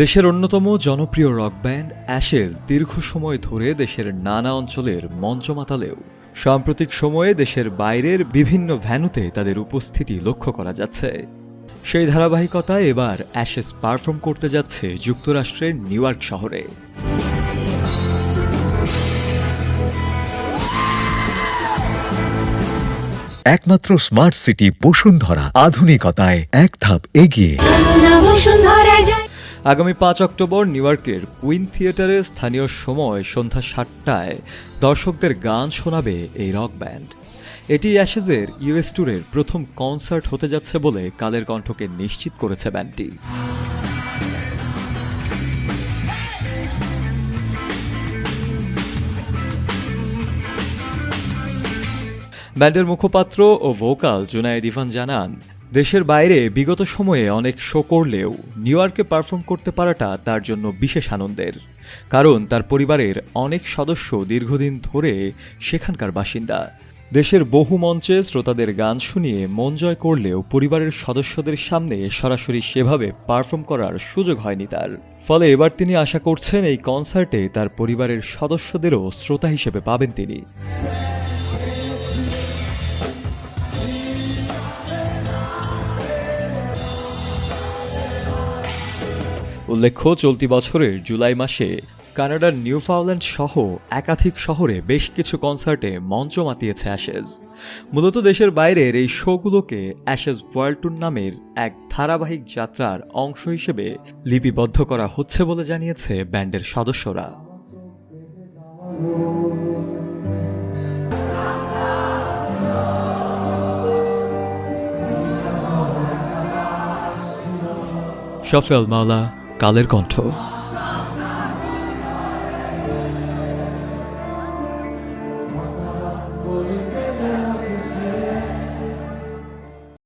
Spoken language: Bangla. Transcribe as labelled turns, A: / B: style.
A: দেশের অন্যতম জনপ্রিয় রক ব্যান্ড অ্যাশেজ দীর্ঘ সময় ধরে দেশের নানা অঞ্চলের মঞ্চ মাতালেও সাম্প্রতিক সময়ে দেশের বাইরের বিভিন্ন ভ্যানুতে তাদের উপস্থিতি লক্ষ্য করা যাচ্ছে। সেই ধারাবাহিকতায় এবার অ্যাশেজ পারফর্ম করতে যাচ্ছে যুক্তরাষ্ট্রের নিউ ইয়র্ক শহরে।
B: একমাত্র স্মার্ট সিটি বসুন্ধরা, আধুনিকতায় এক ধাপ এগিয়ে।
A: আগামী ৫ অক্টোবর নিউ ইয়র্কের কুইন থিয়েটারে স্থানীয় সময় সন্ধ্যা ৭টায় দর্শকদের গান শোনাবে এই রক ব্যান্ড। এটি অ্যাশেজের ইউএস ট্যুরের প্রথম কনসার্ট হতে যাচ্ছে বলে কালের কণ্ঠকে নিশ্চিত করেছে ব্যান্ডটি। ব্যান্ডের মুখপাত্র ও ভোকাল জুনায়েদ ইভান জানান, দেশের বাইরে বিগত সময়ে অনেক শো করলেও নিউ ইয়র্কে পারফর্ম করতে পারাটা তার জন্য বিশেষ আনন্দের, কারণ তার পরিবারের অনেক সদস্য দীর্ঘদিন ধরে সেখানকার বাসিন্দা। দেশের বহু মঞ্চে শ্রোতাদের গান শুনিয়ে মন জয় করলেও পরিবারের সদস্যদের সামনে সরাসরি সেভাবে পারফর্ম করার সুযোগ হয়নি তার। ফলে এবার তিনি আশা করছেন এই কনসার্টে তার পরিবারের সদস্যদেরও শ্রোতা হিসেবে পাবেন তিনি। উল্লেখ্য, চলতি বছরের জুলাই মাসে কানাডার নিউফাউন্ডল্যান্ড সহ একাধিক শহরে বেশ কিছু কনসার্টে মঞ্চ মাতিয়েছে অ্যাশেজ। মূলত দেশের বাইরের এই শোগুলোকে অ্যাশেজ ওয়ার্ল্ড ট্যুর নামের এক ধারাবাহিক যাত্রার অংশ হিসেবে লিপিবদ্ধ করা হচ্ছে বলে জানিয়েছে ব্যান্ডের সদস্যরা। শফিউল মাওলা, কালের কণ্ঠ।